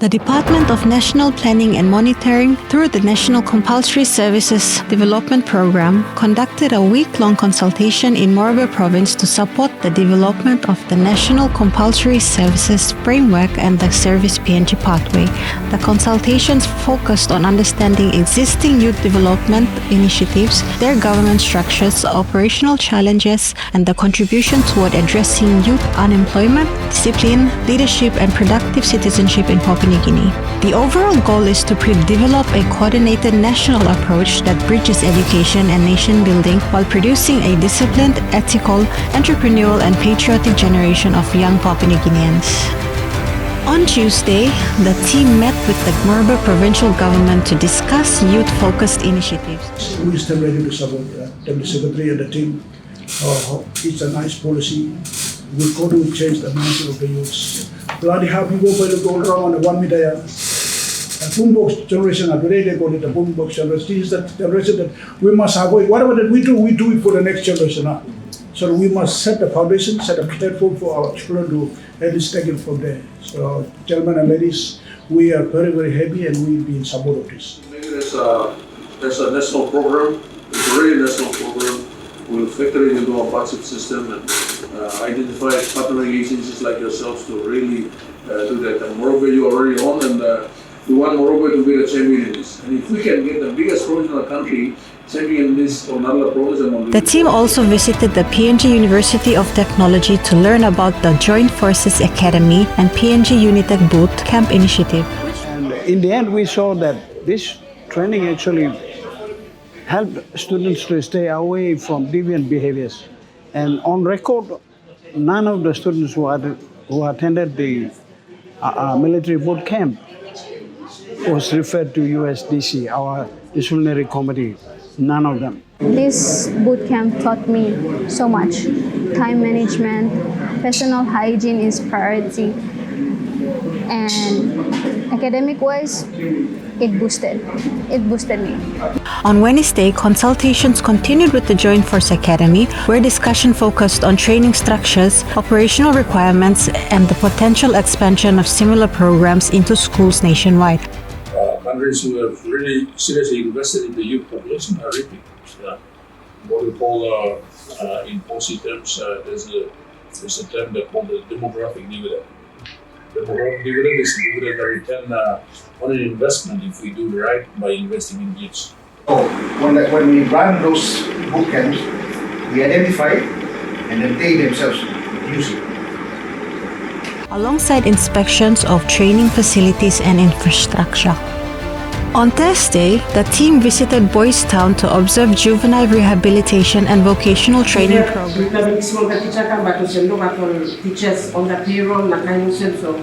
The Department of National Planning and Monitoring, through the National Compulsory Services Development Program, conducted a week-long consultation in Morobe Province to support the development of the National Compulsory Services Framework and the Service PNG Pathway. The consultations focused on understanding existing youth development initiatives, their government structures, operational challenges, and the contribution toward addressing youth unemployment, discipline, leadership, and productive citizenship in Papua New Guinea. The overall goal is to develop a coordinated national approach that bridges education and nation building while producing a disciplined, ethical, entrepreneurial, and patriotic generation of young Papua New Guineans. On Tuesday, the team met with the Morobe provincial government to discuss youth-focused initiatives. We stand ready to support the secretary and the team. It's a nice policy. We've got to change the mindset of the youths. Bloody happy go around on the 1 meter. A boombox generation, today they call it a boombox generation. This is the generation that we must avoid. Whatever that we do it for the next generation. So we must set the foundation, set a platform for our children to at least take it from there. So, gentlemen and ladies, we are very, very happy and we'll be in support of this. Maybe there's a national program, it's a really national program. We'll factor it into our budget system and identify partnering agencies like yourselves to really do that. And Morobe, you are already on, and we want Morobe to be the champion in this. And if we can get the biggest province in the country champion in this on another province, the team also visited the PNG University of Technology to learn about the Joint Forces Academy and PNG Unitech Boot Camp initiative. And in the end, we saw that this training actually helped students to stay away from deviant behaviors. And on record, none of the students who attended the military boot camp was referred to USDC, our disciplinary committee. None of them. This boot camp taught me so much. Time management, personal hygiene is priority, and academic-wise, it boosted me. On Wednesday, consultations continued with the Joint Force Academy, where discussion focused on training structures, operational requirements, and the potential expansion of similar programs into schools nationwide. Countries who have really seriously invested in the youth population are reaping. What we call, in policy terms, there's a term they call the demographic dividend. The demographic dividend is the dividend that return on an investment if we do right by investing in youth. So when we run those boot camps, we identify and then they themselves use it. Alongside inspections of training facilities and infrastructure. On Thursday, the team visited Boys Town to observe juvenile rehabilitation and vocational training programs. Teachers on the payroll, so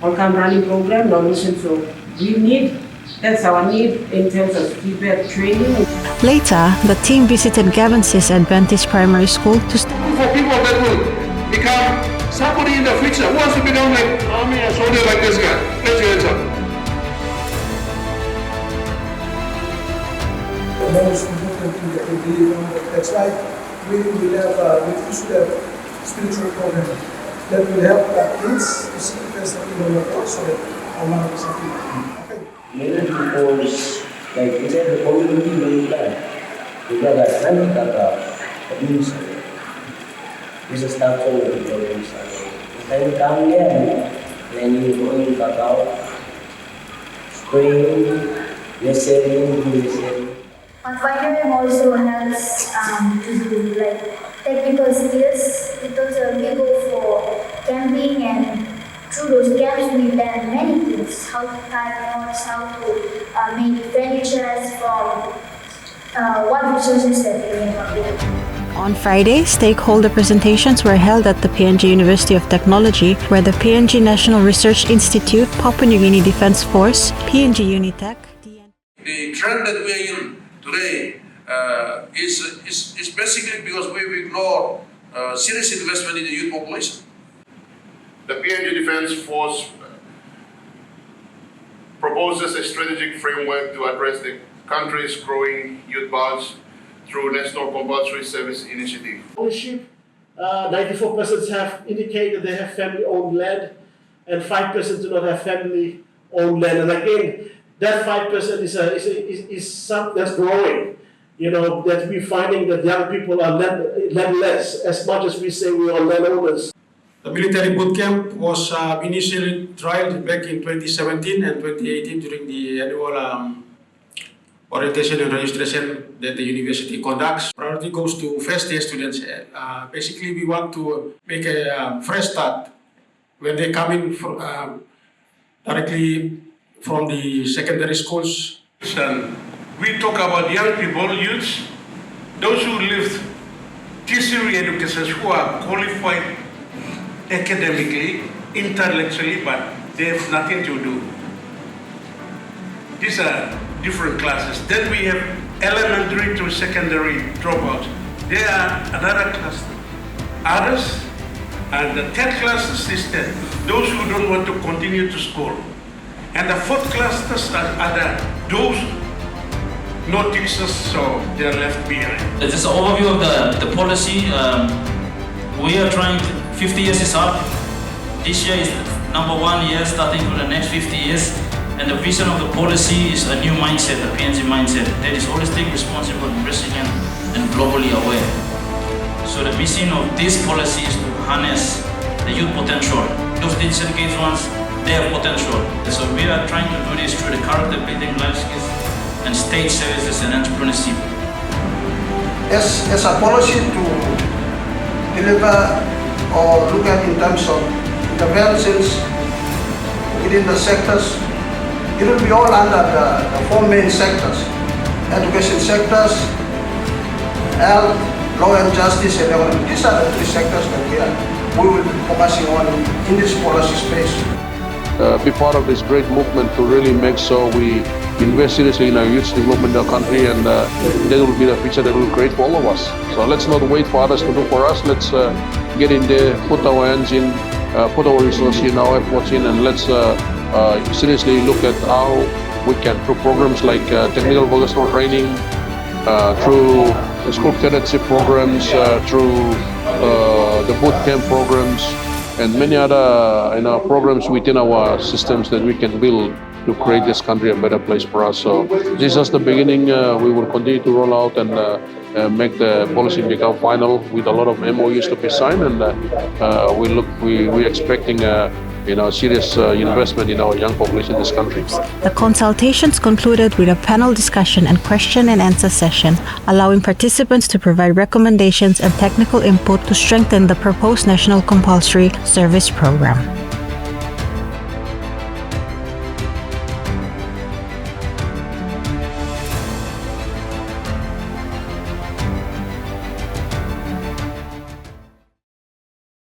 running program, so we need, that's our need in terms of feedback training. Later, the team visited Gavansis Adventist Primary School to for people that will become somebody in the future who wants to become like army and soldier like this guy. Let's get it up. The most important thing that we believe on, that's why we should have spiritual program that will help kids to see the best of the also our life is happy. Many people, like you said, the community will plan. Because I find that abuse is a structure of the problems. When you come here, when you go in Kakao, spring, necessary. On Finder also helps to do like technical skills. It also we go for camping, and through those camps we learn many things: how to tie knots, how to make furniture from what resources that we have. On Friday, stakeholder presentations were held at the PNG University of Technology, where the PNG National Research Institute, Papua New Guinea Defence Force, PNG Unitech. The trend that we are in today is basically because we've ignored serious investment in the youth population. The PNG Defence Force proposes a strategic framework to address the country's growing youth bulge through National Compulsory Service Initiative. Ownership, 94% have indicated they have family-owned land, and 5% do not have family own land. And again, that 5% is something that's growing. That we're finding that young people are landless as much as we say we are landowners. The military boot camp was initially trialed back in 2017 and 2018 during the annual orientation and registration that the university conducts. Priority goes to first year students. Basically, we want to make a fresh start when they come in directly from the secondary schools. We talk about young people, youths, those who live tertiary education, who are qualified academically, intellectually, but they have nothing to do. These are different classes. Then we have elementary to secondary dropouts. They are another cluster. Others, and the third cluster is those who don't want to continue to school. And the fourth clusters are those no teachers, so they're left behind. This is an overview of the policy. We are trying to, 50 years is up. This year is number 1 year, starting for the next 50 years. And the vision of the policy is a new mindset, a PNG mindset, that is holistic, responsible, resilient, and globally aware. So the vision of this policy is to harness the youth potential. Those disadvantaged ones, they have potential. So we are trying to do this through the character building, life skills, and state services and entrepreneurship. As a policy to deliver or look at in terms of interventions within the sectors, it will be all under the 4 main sectors: education sectors, health, law and justice, and economy. These are the 3 sectors that we will be focusing on in this policy space. Be part of this great movement to really make sure we invest seriously in our youth development in our country, and that will be the future that will create for all of us. So let's not wait for others to do for us. Let's get in there, put our hands in, put our resources in, our efforts in, and let's seriously look at how we can, through programs like technical vocational training, through the school cadetship programs, through the boot camp programs, and many other programs within our systems that we can build to create this country a better place for us. So this is just the beginning. We will continue to roll out and make the policy become final with a lot of MOUs to be signed, and we're expecting serious investment in our young population in this country. The consultations concluded with a panel discussion and question and answer session, allowing participants to provide recommendations and technical input to strengthen the proposed National Compulsory Service Program.